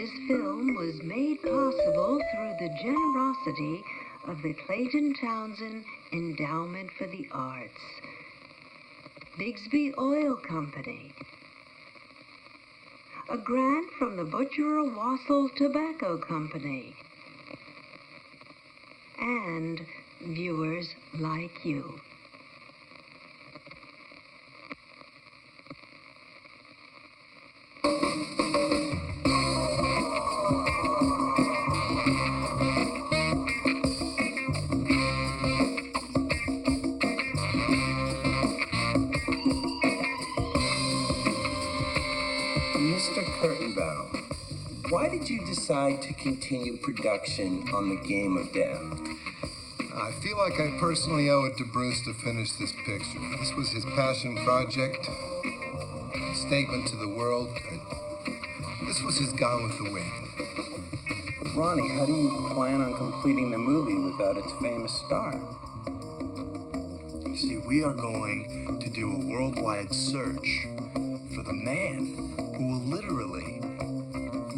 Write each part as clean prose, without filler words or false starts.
This film was made possible through the generosity of the Clayton Townsend Endowment for the Arts, Bigsby Oil Company, a grant from the Butcher Wassel Tobacco Company, and viewers like you. Mr. Curtainbow, why did you decide to continue production on The Game of Death? I feel like I personally owe it to Bruce to finish this picture. This was his passion project, a statement to the world. This was his Gone with the Wind. Ronnie, how do you plan on completing the movie without its famous star? You see, we are going to do a worldwide search for the man who will literally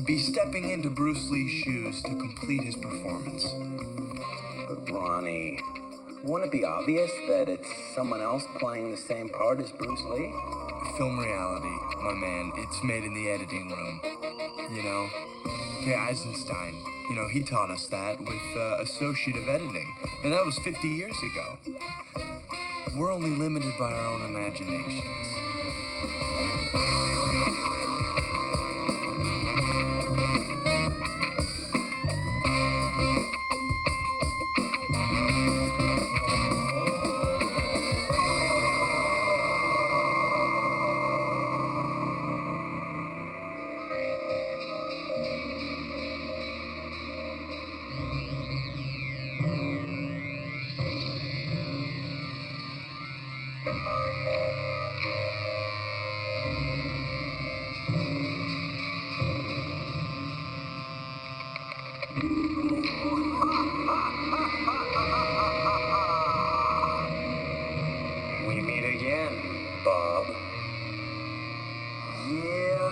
be stepping into Bruce Lee's shoes to complete his performance. But Ronnie, won't it be obvious that it's someone else playing the same part as Bruce Lee? Film reality, my man, it's made in the editing room, you know? Okay, Eisenstein, you know, he taught us that with associative editing, and that was 50 years ago. We're only limited by our own imaginations. We meet again, Bob. Yeah.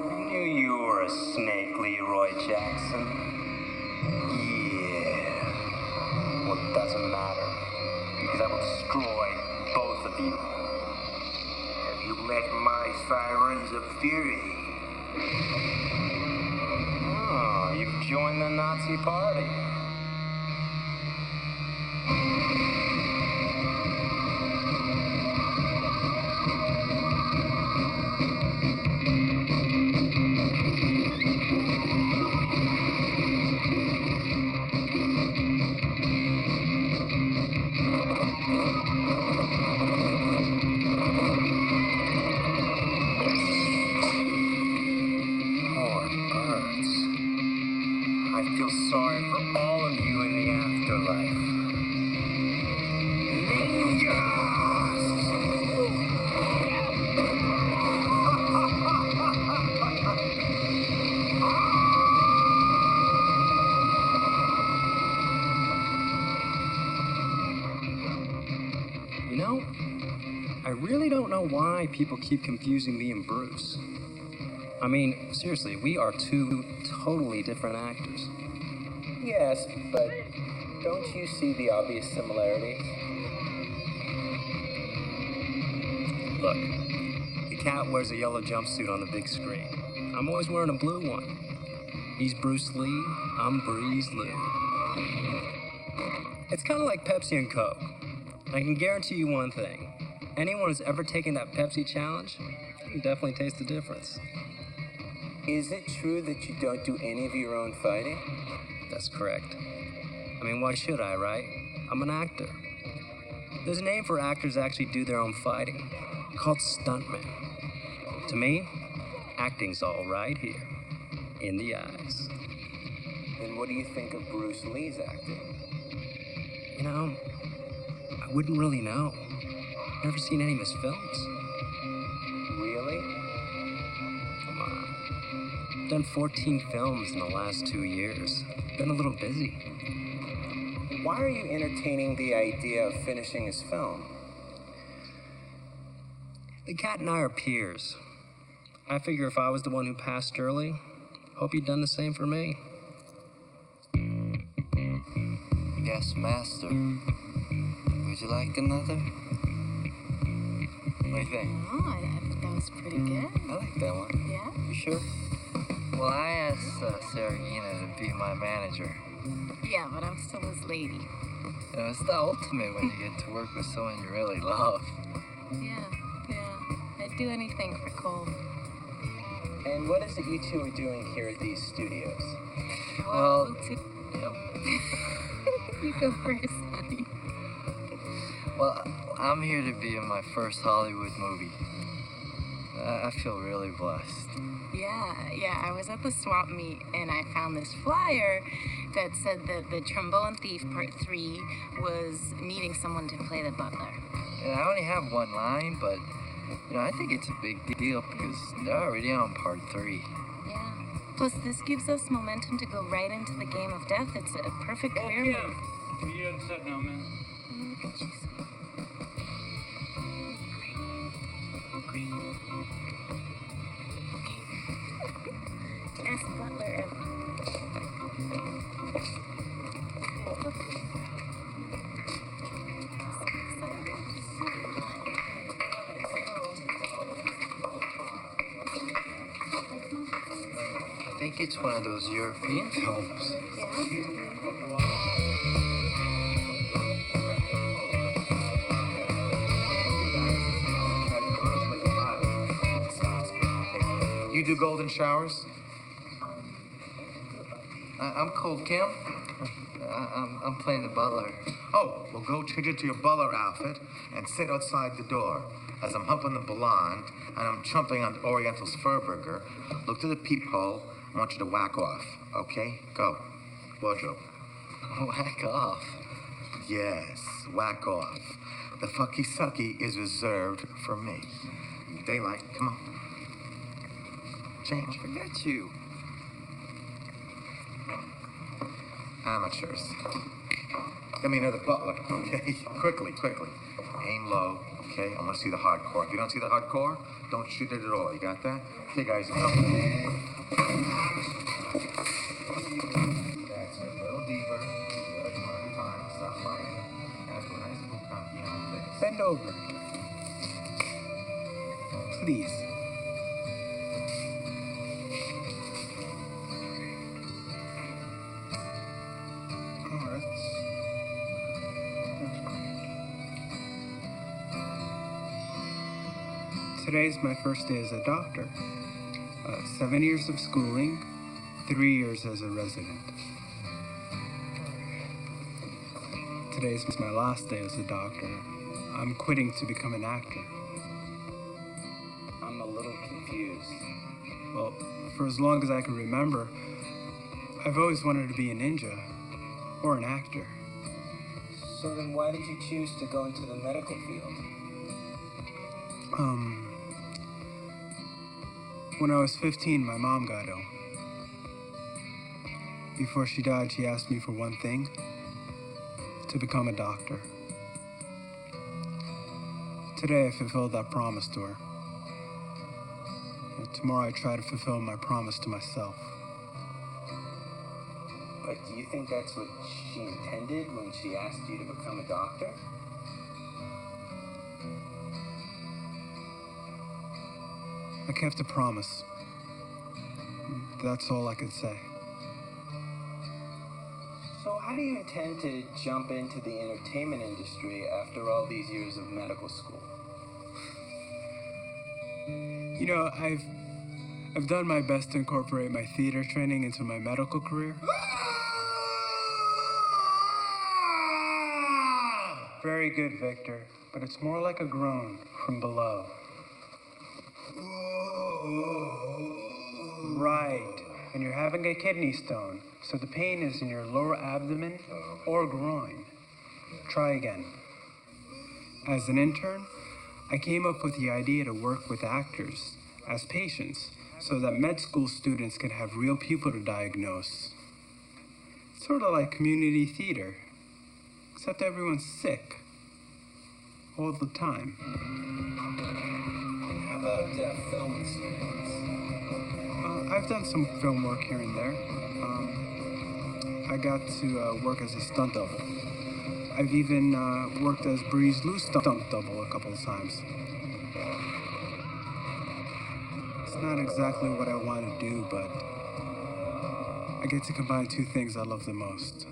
I knew you were a snake, Leroy Jackson. Yeah. Well, it doesn't matter, because I will destroy both of you. Have you met my sirens of fury? Oh, you've joined the Nazi party. I feel sorry for all of you in the afterlife. You know, I really don't know why people keep confusing me and Bruce. I mean, seriously, we are two totally different actors. Yes, but don't you see the obvious similarities? Look, the cat wears a yellow jumpsuit on the big screen. I'm always wearing a blue one. He's Bruce Lee, I'm Breeze Lee. It's kind of like Pepsi and Coke. I can guarantee you one thing. Anyone who's ever taken that Pepsi challenge can definitely taste the difference. Is it true that you don't do any of your own fighting? That's correct. I mean, why should I, right? I'm an actor. There's a name for actors that actually do their own fighting, called stuntman. To me, acting's all right here, in the eyes. And what do you think of Bruce Lee's acting? You know, I wouldn't really know. Never seen any of his films. Really? Come on. Done 14 films in the last 2 years. Been a little busy. Why are you entertaining the idea of finishing his film? The cat and I are peers. I figure if I was the one who passed early, hope you'd done the same for me. Yes, master. Would you like another? What do you think? Oh, I thought that was pretty good. I like that one. Yeah? You sure? Well, I asked Sarahina to be my manager. Yeah, but I'm still his lady. You know, it's the ultimate when you get to work with someone you really love. Yeah. I'd do anything for Cole. And what is it you two are doing here at these studios? Well, Yep. You go first, honey. Well, I'm here to be in my first Hollywood movie. I feel really blessed. Yeah, I was at the swap meet and I found this flyer that said that the Trombone Thief Part 3 was needing someone to play the butler. And I only have one line, but, you know, I think it's a big deal because they're already on Part 3. Yeah. Plus, this gives us momentum to go right into the game of death. It's a perfect career move. You're upset now, man. Ask Butler if... I think it's one of those European films. You do golden showers? I'm Cole Kim. I'm playing the butler. Oh, well, go change into your butler outfit and sit outside the door. As I'm humping the blonde and I'm chomping on Oriental's fur burger, look to the peephole. I want you to whack off, okay? Go. Wardrobe. Whack off. Yes, whack off. The fucky sucky is reserved for me. Daylight, come on. Change. Forget you. Amateurs. I mean, they're the butler, okay? Quickly. Aim low, okay? I want to see the hardcore. If you don't see the hardcore, don't shoot it at all. You got that? Okay, guys, come. That's it. A little deeper. Good. One at a time. Stop fighting. That's a nice little cocky on the face. Bend over. Please. Today's my first day as a doctor. 7 years of schooling, 3 years as a resident. Today's my last day as a doctor. I'm quitting to become an actor. I'm a little confused. Well, for as long as I can remember, I've always wanted to be a ninja or an actor. So then why did you choose to go into the medical field? When I was 15, my mom got ill. Before she died, she asked me for one thing: to become a doctor. Today, I fulfilled that promise to her. And tomorrow, I try to fulfill my promise to myself. But do you think that's what she intended when she asked you to become a doctor? I kept a promise. That's all I could say. So how do you intend to jump into the entertainment industry after all these years of medical school? You know, I've done my best to incorporate my theater training into my medical career. Very good, Victor, but it's more like a groan from below. Right, and you're having a kidney stone, so the pain is in your lower abdomen or groin. Try again. As an intern, I came up with the idea to work with actors as patients so that med school students could have real people to diagnose. Sort of like community theater, except everyone's sick all the time. How about film experience? I've done some film work here and there. I got to work as a stunt double. I've even worked as Breeze Lou's stunt double a couple of times. It's not exactly what I want to do, but I get to combine two things I love the most: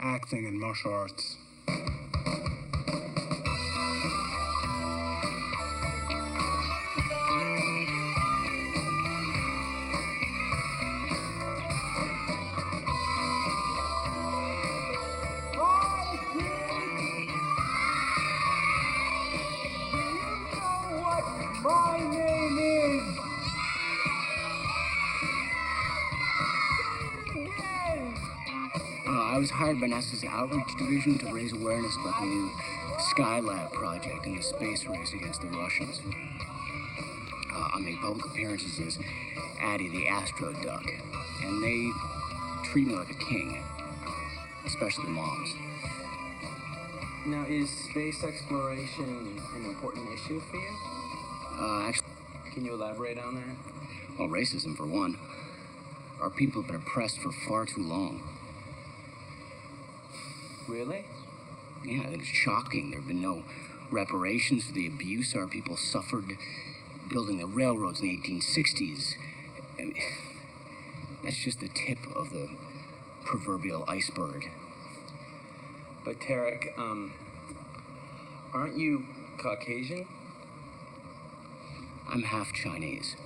acting and martial arts. I was hired by NASA's outreach division to raise awareness about the new Skylab project and the space race against the Russians. I make public appearances as Addie the Astro Duck, and they treat me like a king, especially moms. Now, is space exploration an important issue for you? Actually, Can you elaborate on that? well, racism for one. Our people have been oppressed for far too long. Really? Yeah, it's shocking. There have been no reparations for the abuse our people suffered building the railroads in the 1860s. I mean, that's just the tip of the proverbial iceberg. But Tarek, aren't you Caucasian? I'm half Chinese.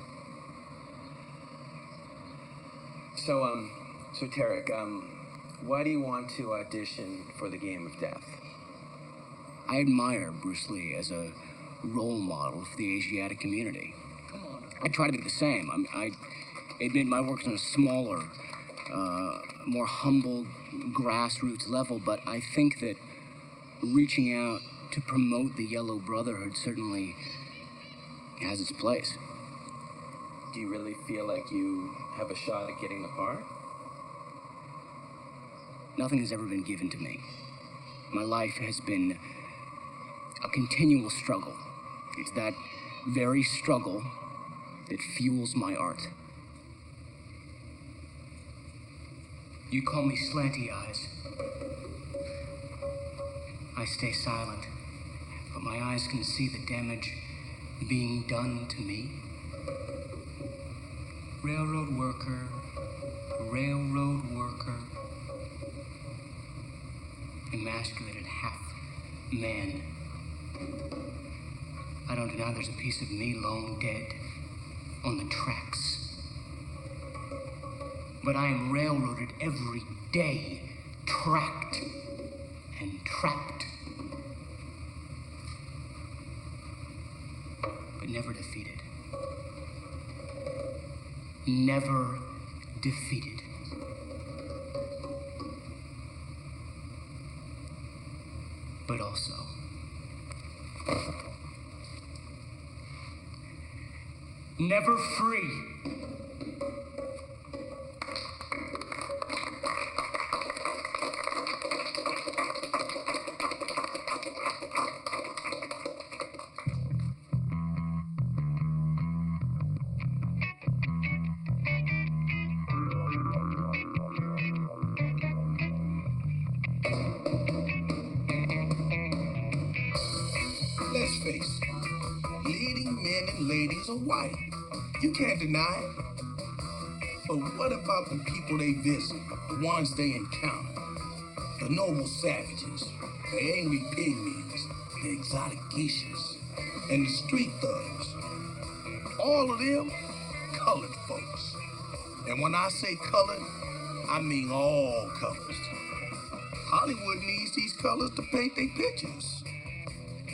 So Tarek, why do you want to audition for the Game of Death? I admire Bruce Lee as a role model for the Asiatic community. I try to be the same. I admit my work's on a smaller, more humble, grassroots level, but I think that reaching out to promote the Yellow Brotherhood certainly has its place. Do you really feel like you have a shot at getting the part? Nothing has ever been given to me. My life has been a continual struggle. It's that very struggle that fuels my art. You call me slanty eyes. I stay silent, but my eyes can see the damage being done to me. Railroad worker, emasculated half man. I don't deny there's a piece of me long dead on the tracks. But I am railroaded every day, tracked and trapped. But never defeated. Never defeated. But also never free. Let's face it, leading men and ladies are white. You can't deny it. But what about the people they visit, the ones they encounter? The noble savages, the angry pygmies, the exotic geishas, and the street thugs. All of them, colored folks. And when I say colored, I mean all colors. Hollywood needs these colors to paint their pictures.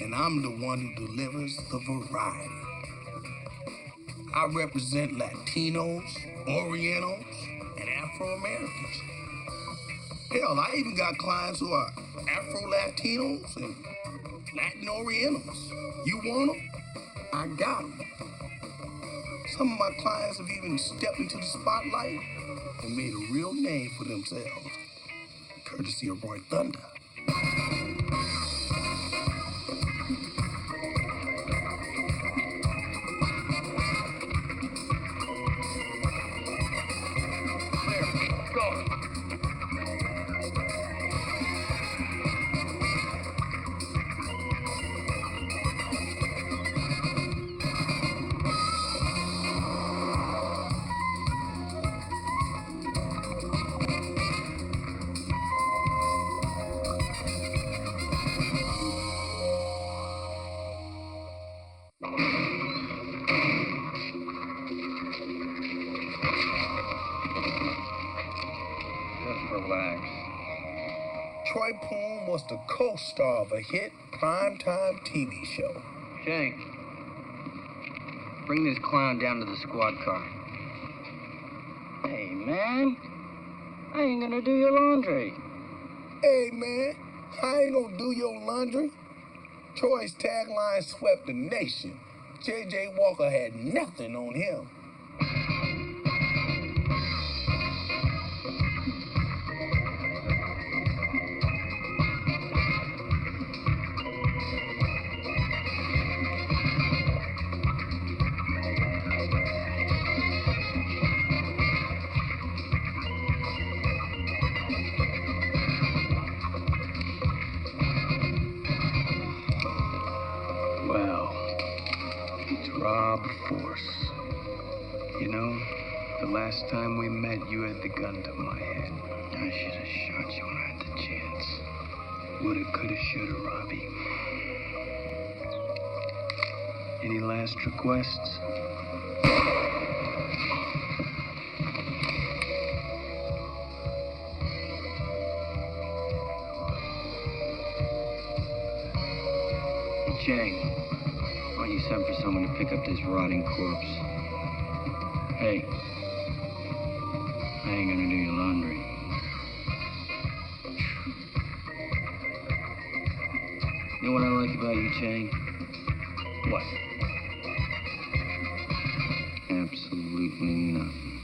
And I'm the one who delivers the variety. I represent Latinos, Orientals, and Afro-Americans. Hell, I even got clients who are Afro-Latinos and Latin Orientals. You want them? I got them. Some of my clients have even stepped into the spotlight and made a real name for themselves, courtesy of Roy Thunder. relax. Troy Poon was the co-star of a hit primetime TV show. Jake, bring this clown down to the squad car. Hey, man. I ain't gonna do your laundry. Hey, man, I ain't gonna do your laundry. Troy's tagline swept the nation. J.J. Walker had nothing on him. Well, it's Rob Force. You know, the last time we met, you had the gun to my head. I should have shot you when I had the chance. Woulda, coulda, shoulda, Robbie. Any last requests? Jay, why don't you send for someone to pick up this rotting corpse? Hey, I ain't gonna do your laundry. You know what I like about you, Jay? What? Absolutely nothing.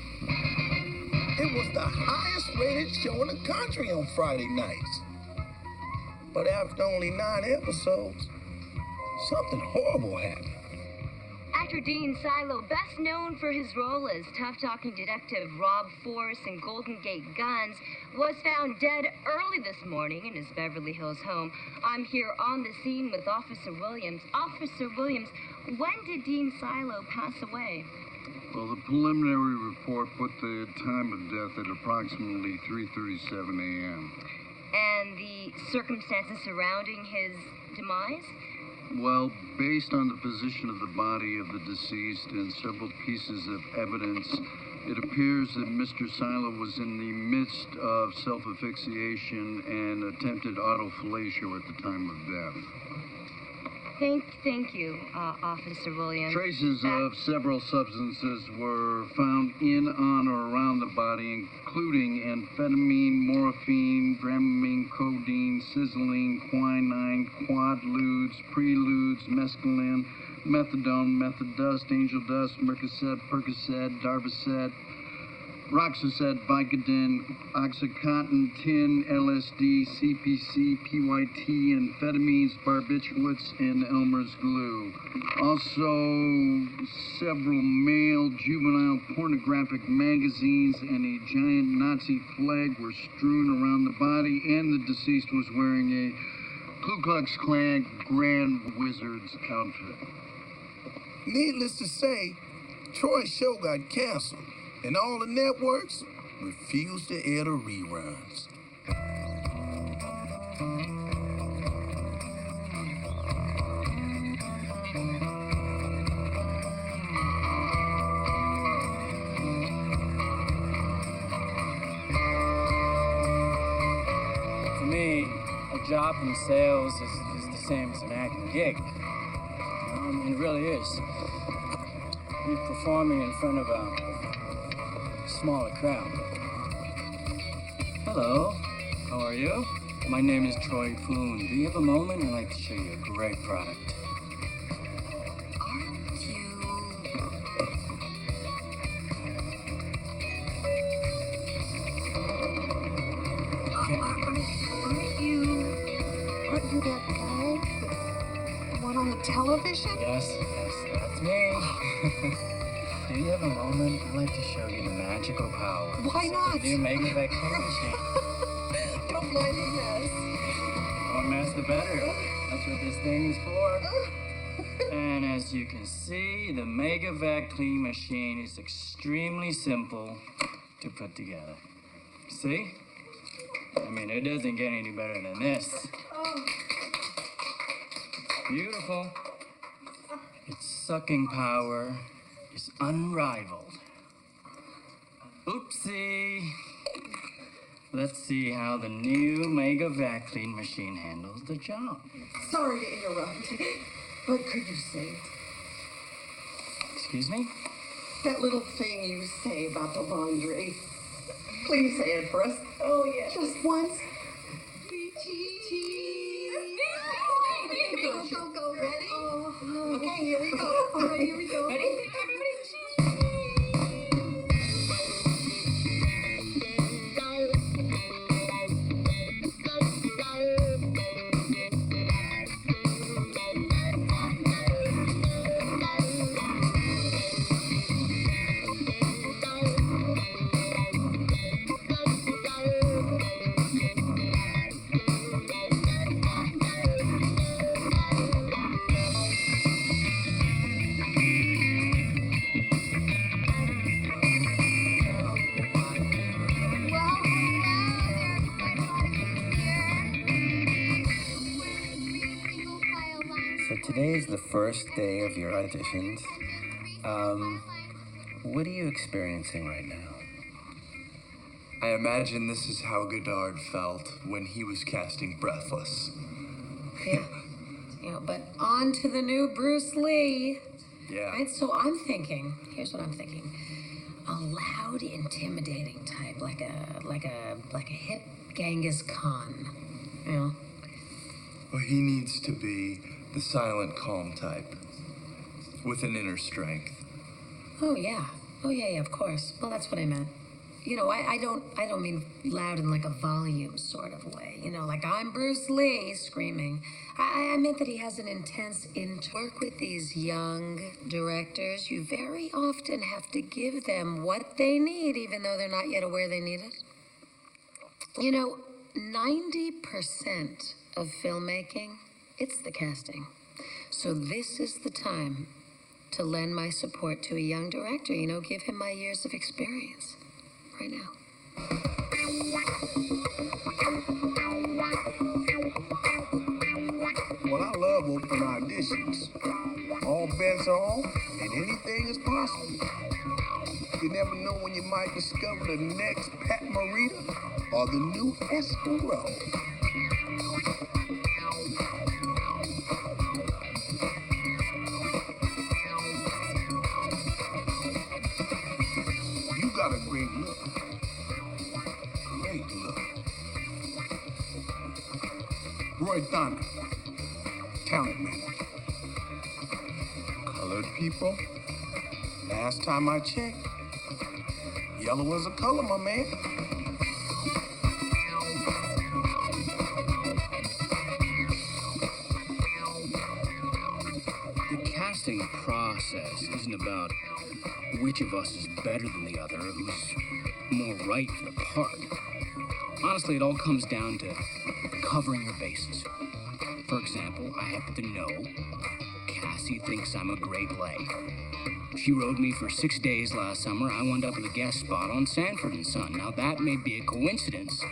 It was the highest rated show in the country on Friday nights. But after only 9 episodes, something horrible happened. Actor Dean Silo, best known for his role as tough-talking detective Rob Force in Golden Gate Guns, was found dead early this morning in his Beverly Hills home. I'm here on the scene with Officer Williams. Officer Williams, when did Dean Silo pass away? Well, the preliminary report put the time of death at approximately 3:37 a.m. And the circumstances surrounding his demise? Well, based on the position of the body of the deceased and several pieces of evidence, it appears that Mr. Silo was in the midst of self-asphyxiation and attempted autofellatio at the time of death. Thank you, Officer Williams. Traces of several substances were found in, on, or around the body, including amphetamine, morphine, dramamine, codeine, sizzling, quinine, quaaludes, preludes, mescaline, methadone, methadust, angel dust, Mercocet, Percocet, Darvocet, Roxicet, Vicodin, Oxycontin, Tin, LSD, CPC, PYT, amphetamines, barbiturates, and Elmer's glue. Also, several male juvenile pornographic magazines and a giant Nazi flag were strewn around the body, and the deceased was wearing a Ku Klux Klan Grand Wizard's outfit. Needless to say, Troy's show got canceled, and all the networks refused to air the reruns. For me, a job in sales is the same as an acting gig. I mean, it really is. You're performing in front of a smaller crowd. Hello, how are you? My name is Troy Poon. Do you have a moment? I'd like to show you a great product. Aren't you that guy? The one on the television? Yes, that's me. Do you have a moment? I'd like to show you the magical power. Why not? New Mega Vacuum machine. Don't mind the mess. More mess, the better. That's what this thing is for. And as you can see, the Mega Vac Clean machine is extremely simple to put together. See? I mean, it doesn't get any better than this. Beautiful. Its sucking power is unrivaled. Oopsie. Let's see how the new Mega Vacuum machine handles the job. Sorry to interrupt, but could you say it? Excuse me? That little thing you say about the laundry. Please say it for us. Oh, yeah. Just once. Go. Ready? Okay, here we go. All right, here we go. Ready? Everybody, So today is the first day of your auditions. What are you experiencing right now? I imagine this is how Godard felt when he was casting Breathless. Yeah, but on to the new Bruce Lee. Yeah. Right, so here's what I'm thinking. A loud, intimidating type, like a hip Genghis Khan, you know? Well, he needs to be the silent, calm type, with an inner strength. Oh yeah, of course. Well, that's what I meant. You know, I don't mean loud in like a volume sort of way. You know, like I'm Bruce Lee screaming. I meant that he has an intense work with these young directors. You very often have to give them what they need, even though they're not yet aware they need it. You know, 90% of filmmaking, it's the casting. So this is the time to lend my support to a young director, you know, give him my years of experience right now. Well, I love open auditions. All bets are on, and anything is possible. You never know when you might discover the next Pat Morita or the new Escaro. You got a great look. Great look. Roy Thunder, talent manager. Colored people, last time I checked, yellow is a color, my man. The casting process isn't about which of us is better than the other, who's more right for the part. Honestly, it all comes down to covering your bases. For example, I happen to know Cassie thinks I'm a great lay. She rode me for 6 days last summer. I wound up with a guest spot on Sanford and Son. Now, that may be a coincidence,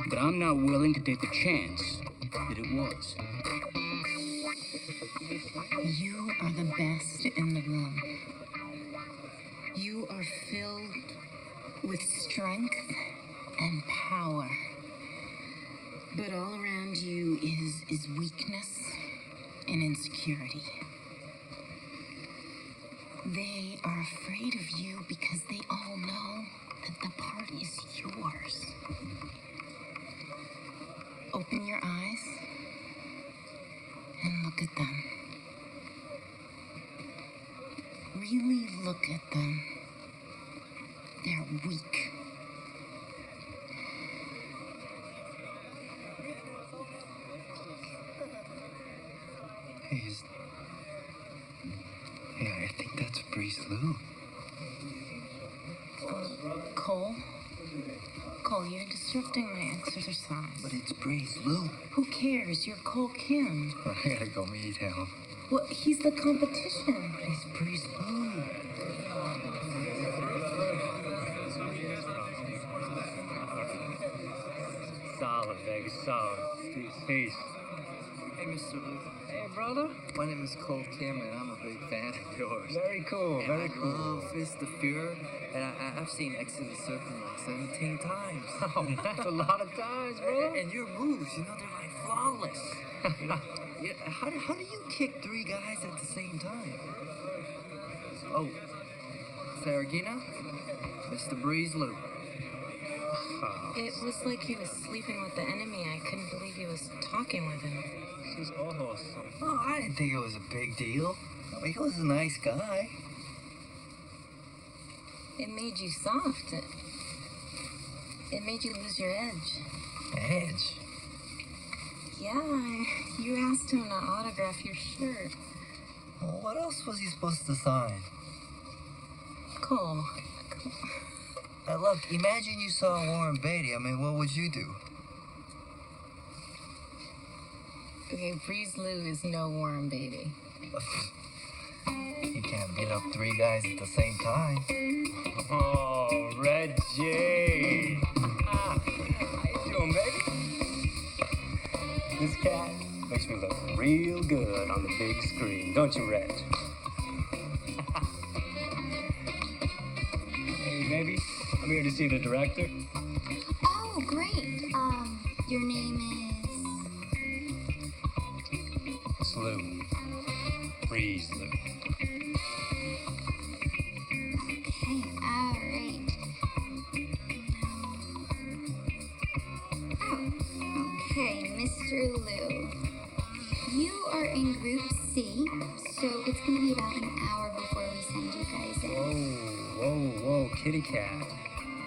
but I'm not willing to take the chance that it was. You are the best in the room. You are filled with strength and power. But all around you is weakness and insecurity. They are afraid of you because they all know that the part is yours. Open your eyes and look at them. Really look at them. They're weak. Hey, I think that's Breeze Lou. Cole, you're disrupting my exercise. But it's Breeze Lou. Who cares? You're Cole Kim. I gotta go meet him. Well, he's the competition. He's Breeze Lou. Solid, Vegas, solid. Peace. Hey, Mr. Lou. Hey, brother. My name is Cole Cameron. I'm a big fan of yours. Very cool, And very I cool. love Fist of Fury, and I've seen Exit the Serpent like 17 times. Oh, that's a lot of times, bro. And your moves, they're like flawless. Yeah, how do you kick 3 guys at the same time? Oh, Farragina, Mr. Breeze Lou. It was like he was sleeping with the enemy. I couldn't believe he was talking with him. She's awesome. Oh, I didn't think it was a big deal. I mean, he was a nice guy. It made you soft. It made you lose your edge. Edge? Yeah, you asked him to autograph your shirt. Well, what else was he supposed to sign? Cole. Now look, imagine you saw Warren Beatty. I mean, what would you do? Okay, Breeze Lou is no Warren Beatty. You can't beat up 3 guys at the same time. Oh, Reggie. How you doing, baby? This cat makes me look real good on the big screen, don't you, Reg? Hey, baby. I'm here to see the director. Oh, great. Your name is... Lou. Breeze Lou. Okay, all right. Oh, okay, Mr. Lou. You are in Group C, so it's going to be about an hour before we send you guys in. Whoa, kitty cat.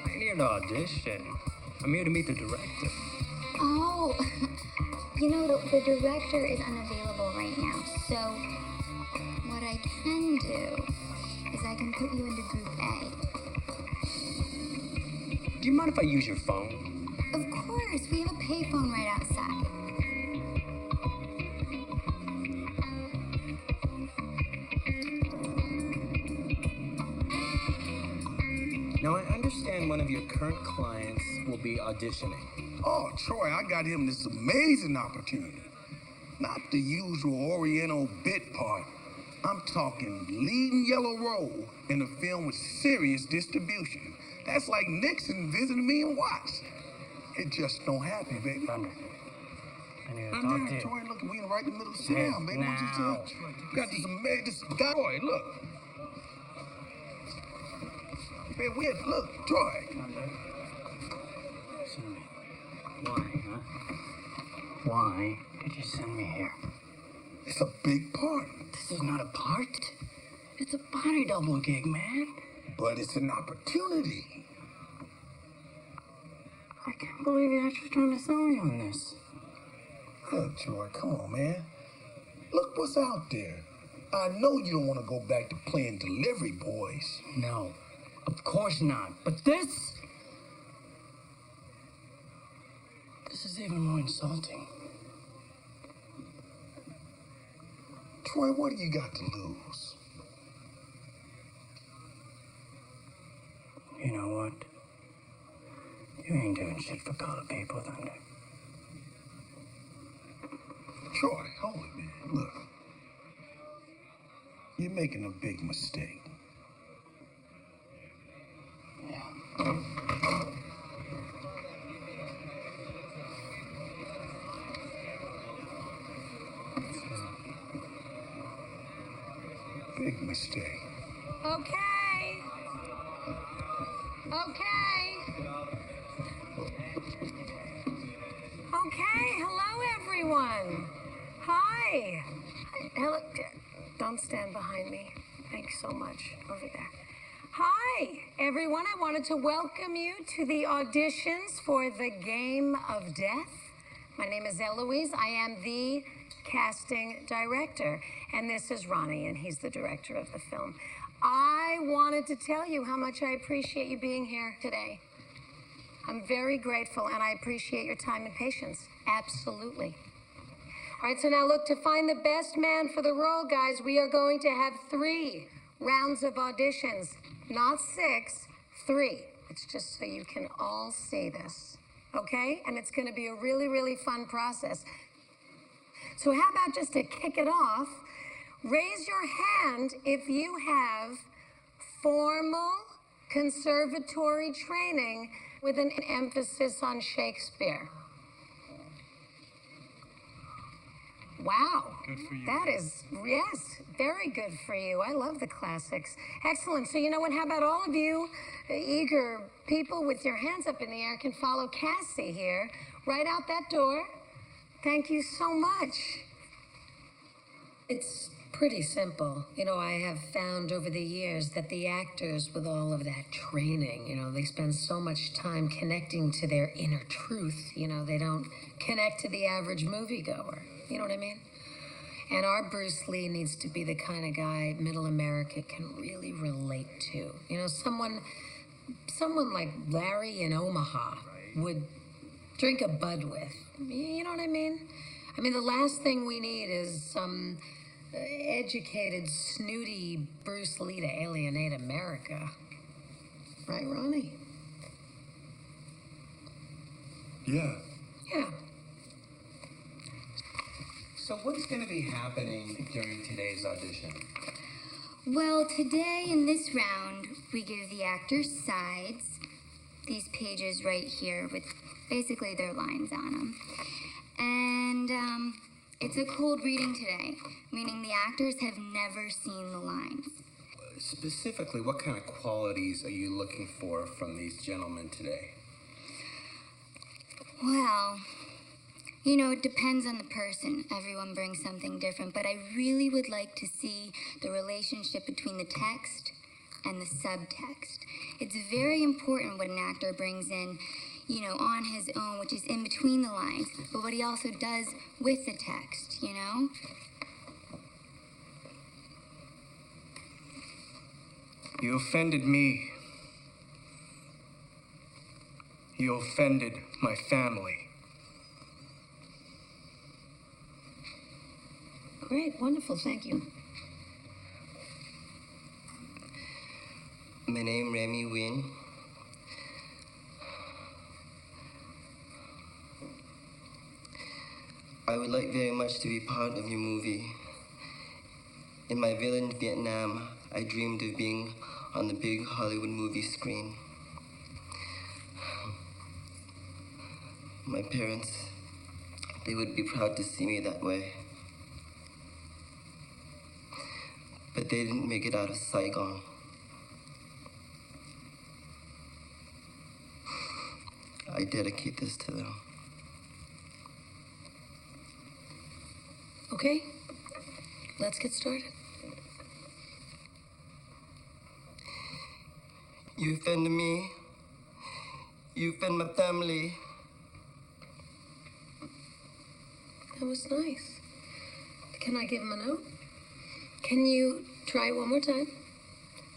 I ain't here to audition. I'm here to meet the director. Oh, you know, the director is unavailable right now, so what I can do is I can put you into Group A. Do you mind if I use your phone? Of course, we have a payphone right outside. Now, I understand one of your current clients will be auditioning. Oh, Troy, I got him this amazing opportunity. Not the usual Oriental bit part. I'm talking leading yellow role in a film with serious distribution. That's like Nixon visiting me in Watts. It just don't happen, baby. Thunder. I need to I'm talk down, to you. Troy, look, we in right in the middle of town, baby. What you Now. say? You got this amazing, this guy, Troy, look. Man, look, Troy. Send me. Why, huh? Why did you send me here? It's a big part. This is not a part. It's a body double gig, man. But it's an opportunity. I can't believe you're actually trying to sell me on this. Look, Troy, come on, man. Look what's out there. I know you don't want to go back to playing delivery boys. No, of course not. But this is even more insulting. Troy, what do you got to lose? You know what? You ain't doing shit for colored people, Thunder. Troy, hold it, man. Look. You're making a big mistake. Big mistake. Okay. Okay, hello everyone. Hi. Hello. Don't stand behind me. Thanks so much. Over there. Hi, everyone. I wanted to welcome you to the auditions for The Game of Death. My name is Eloise. I am the casting director. And this is Ronnie, and he's the director of the film. I wanted to tell you how much I appreciate you being here today. I'm very grateful, and I appreciate your time and patience. Absolutely. All right, so now look, to find the best man for the role, guys, we are going to have 3 rounds of auditions. Not 6, 3. It's just so you can all see this, okay? And it's going to be a really, really fun process. So how about just to kick it off, raise your hand if you have formal conservatory training with an emphasis on Shakespeare. Wow. Good for you. That is, yes, very good for you. I love the classics. Excellent. So you know what, how about all of you eager people with your hands up in the air can follow Cassie here, right out that door. Thank you so much. It's pretty simple. You know, I have found over the years that the actors with all of that training, you know, they spend so much time connecting to their inner truth. You know, they don't connect to the average moviegoer. You know what I mean? And our Bruce Lee needs to be the kind of guy middle America can really relate to. You know, someone like Larry in Omaha would drink a bud with. You know what I mean? I mean, the last thing we need is some educated, snooty Bruce Lee to alienate America. Right, Ronnie? Yeah. Yeah. So what's going to be happening during today's audition? Well, today in this round, we give the actors sides, these pages right here with basically their lines on them. And it's a cold reading today, meaning the actors have never seen the lines. Specifically, what kind of qualities are you looking for from these gentlemen today? Well, you know, it depends on the person. Everyone brings something different, but I really would like to see the relationship between the text and the subtext. It's very important what an actor brings in, you know, on his own, which is in between the lines, but what he also does with the text, you know? You offended me. You offended my family. Great, wonderful, thank you. My name Remy Nguyen. I would like very much to be part of your movie. In my villa in Vietnam, I dreamed of being on the big Hollywood movie screen. My parents, they would be proud to see me that way. But they didn't make it out of Saigon. I dedicate this to them. Okay, let's get started. You offend me. You offend my family. That was nice. Can I give him a note? Can you try it one more time?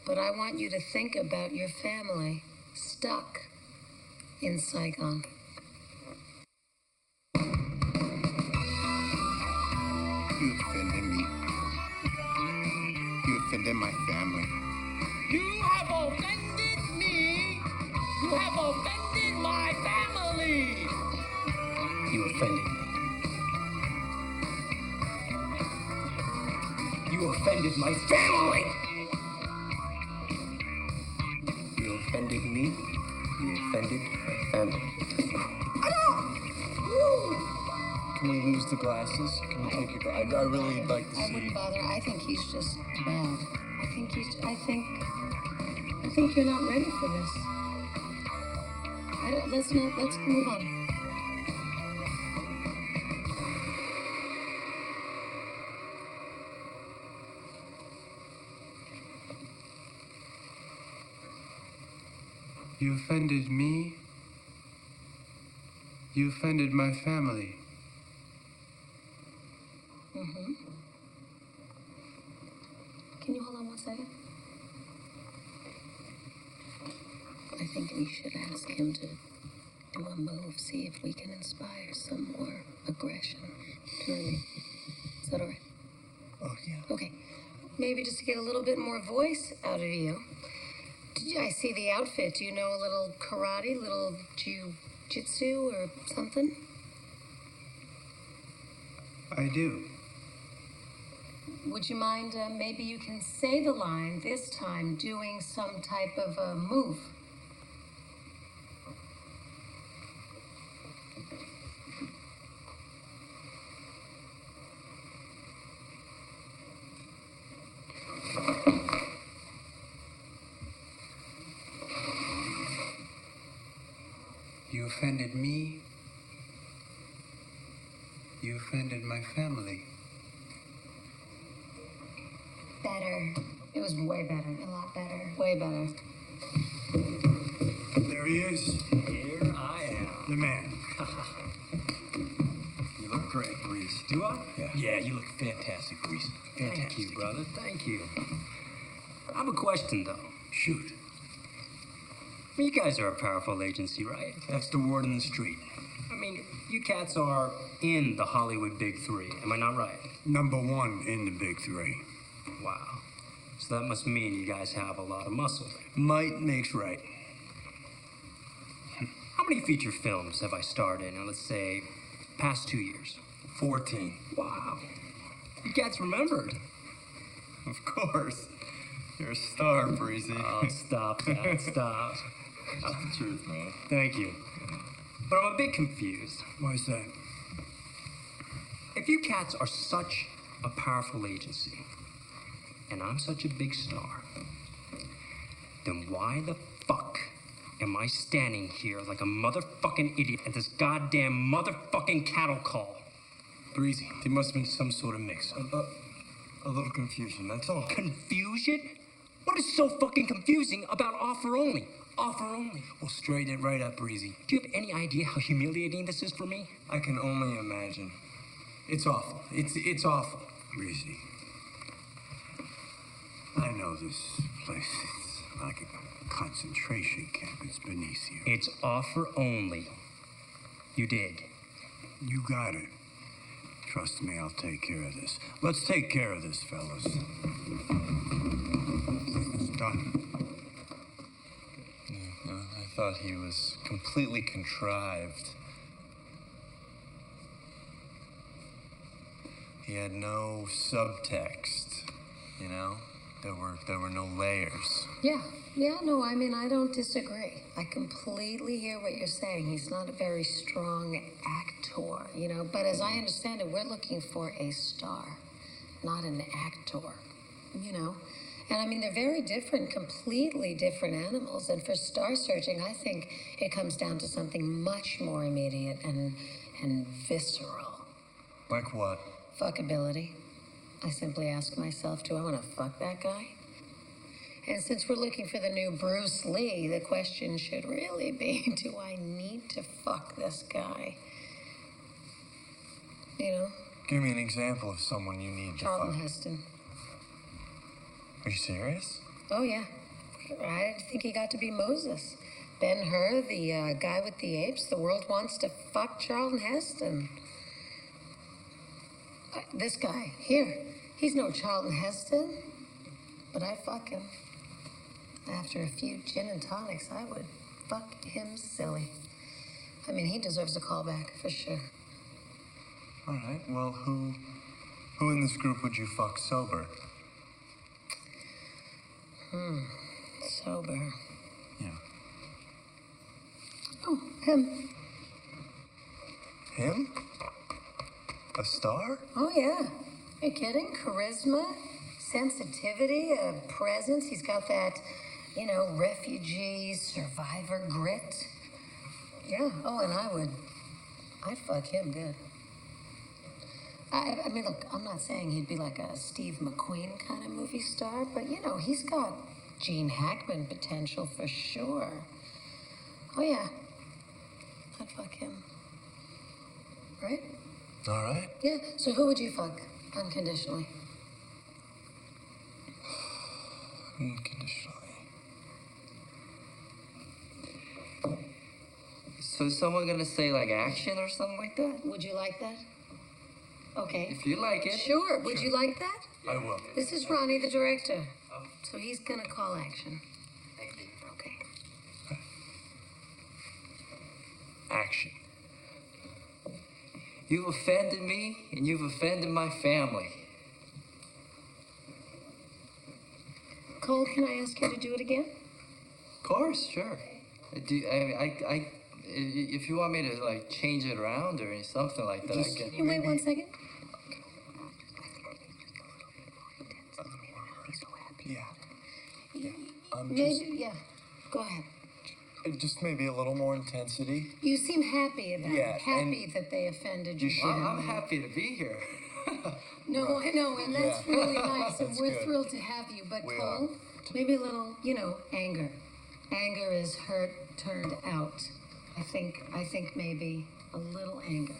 But I want you to think about your family stuck in Saigon. You offended me. You offended my family. You have offended me. You have offended my family. You offended me. You offended my family. You offended me. You offended my family. Can we lose the glasses? Can we take your glasses? I really like to see. I wouldn't bother. I think he's just bad. I think you're not ready for this. Let's move on. You offended me. You offended my family. Mm-hmm. Can you hold on one second? I think we should ask him to do a move, see if we can inspire some more aggression. Do you know what I mean? Is that all right? Oh, yeah. Okay. Maybe just to get a little bit more voice out of you. I see the outfit. Do you know a little karate, little jiu-jitsu or something? I do. Would you mind, maybe you can say the line this time doing some type of a move? You offended me. You offended my family. Better. It was way better. A lot better. Way better. There he is. Here I am. The man. You look great, Breeze. Do I? Yeah, you look fantastic, Breeze. Thank you, brother. Thank you. I have a question, though. Shoot. You guys are a powerful agency, right? That's the word in the street. I mean, you cats are in the Hollywood Big Three. Am I not right? #1 in the Big Three. Wow. So that must mean you guys have a lot of muscle. Might makes right. How many feature films have I starred in let's say, past 2 years? 14. Wow. You cats remembered. Of course. You're a star, Breezy. Oh, stop that. Stop. That's the truth, man. Thank you. But I'm a bit confused. Why is that? If you cats are such a powerful agency, and I'm such a big star, then why the fuck am I standing here like a motherfucking idiot at this goddamn motherfucking cattle call? Breezy, there must have been some sort of mix-up. A little confusion, that's all. Confusion? What is so fucking confusing about offer only? Offer only. Well, straighten it right up, Breezy. Do you have any idea how humiliating this is for me? I can only imagine. It's awful. It's awful. Breezy. I know this place. It's like a concentration camp. It's beneath you. It's offer only. You did. You got it. Trust me, I'll take care of this. Let's take care of this, fellas. It's done. I thought he was completely contrived. He had no subtext, you know? There were no layers. Yeah, no, I mean, I don't disagree. I completely hear what you're saying. He's not a very strong actor, you know, but as I understand it, we're looking for a star, not an actor, you know? And I mean, they're very different, completely different animals. And for star searching, I think it comes down to something much more immediate and visceral. Like what? Fuckability. I simply ask myself, do I want to fuck that guy? And since we're looking for the new Bruce Lee, the question should really be, do I need to fuck this guy? You know? Give me an example of someone you need to Charlton fuck. Heston. Are you serious? Oh, yeah. I think he got to be Moses. Ben-Hur, the guy with the apes, the world wants to fuck Charlton Heston. This guy, here, he's no Charlton Heston, but I fuck him. After a few gin and tonics, I would fuck him silly. I mean, he deserves a callback, for sure. All right, well, who in this group would you fuck sober? Sober. Yeah. Oh, him. Him? A star? Oh, yeah. Are you kidding? Charisma, sensitivity, a presence. He's got that, you know, refugee, survivor grit. Yeah. Oh, and I'd fuck him good. I mean, look, I'm not saying he'd be like a Steve McQueen kind of movie star, but, you know, he's got Gene Hackman potential for sure. Oh, yeah. I'd fuck him. Right? All right. Yeah, so who would you fuck unconditionally? Unconditionally. So is someone gonna say like action or something like that? Would you like that? Okay. If you like it. Sure. Would you like that? I will. This is Ronnie, the director. So he's gonna call action. Okay. Action. You've offended me, and you've offended my family. Cole, can I ask you to do it again? Of course, sure. If you want me to like change it around or something like that, I can. Hey, wait 1 second. Maybe, yeah. Go ahead. Just maybe a little more intensity. You seem happy about Yeah, it. Happy that they offended you. I'm happy to be here. No, I know, and that's really nice, and That's we're good. thrilled to have you. But We Cole, maybe a little, anger. Anger is hurt turned out. I think maybe a little anger.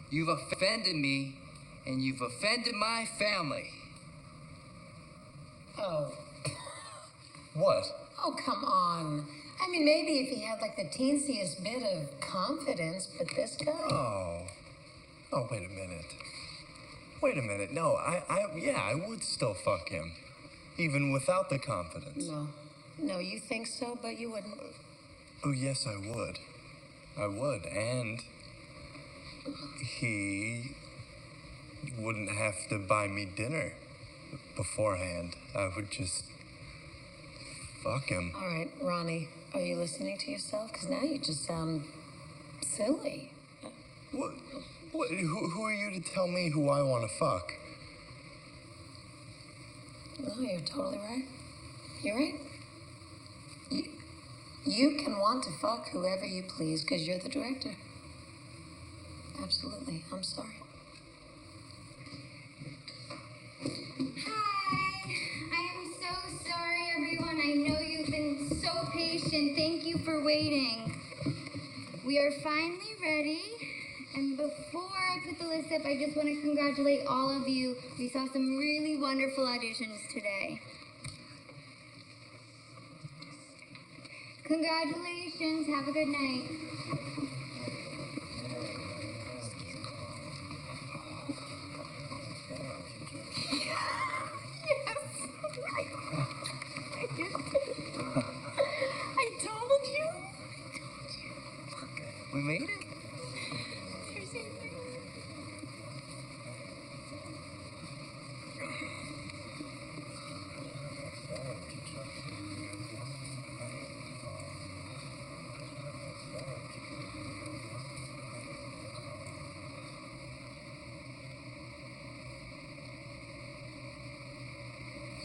You've offended me, and you've offended my family. Oh. What? Oh, come on. I mean, maybe if he had like the teensiest bit of confidence, but this guy. Oh, wait a minute. Wait a minute. No, I would still fuck him. Even without the confidence. No, you think so, but you wouldn't. Oh, yes, I would. I would, and he wouldn't have to buy me dinner beforehand. I would just fuck him. All right, Ronnie, are you listening to yourself? Because now you just sound silly. What? Who are you to tell me who I want to fuck? No, you're totally right. You're right. You can want to fuck whoever you please because you're the director. Absolutely. I'm sorry. Hi. I am so sorry, everyone. I know you've been so patient. Thank you for waiting. We are finally ready. And before I put the list up, I just want to congratulate all of you. We saw some really wonderful auditions today. Congratulations. Have a good night. I told you. We made it.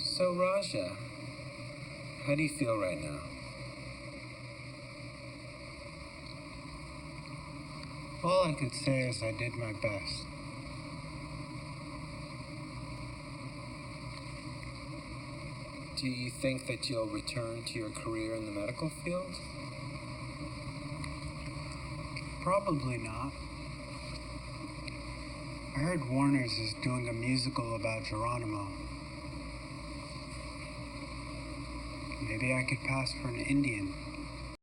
So, Raja, how do you feel right now? All I could say is I did my best. Do you think that you'll return to your career in the medical field? Probably not. I heard Warner's is doing a musical about Geronimo. Maybe I could pass for an Indian.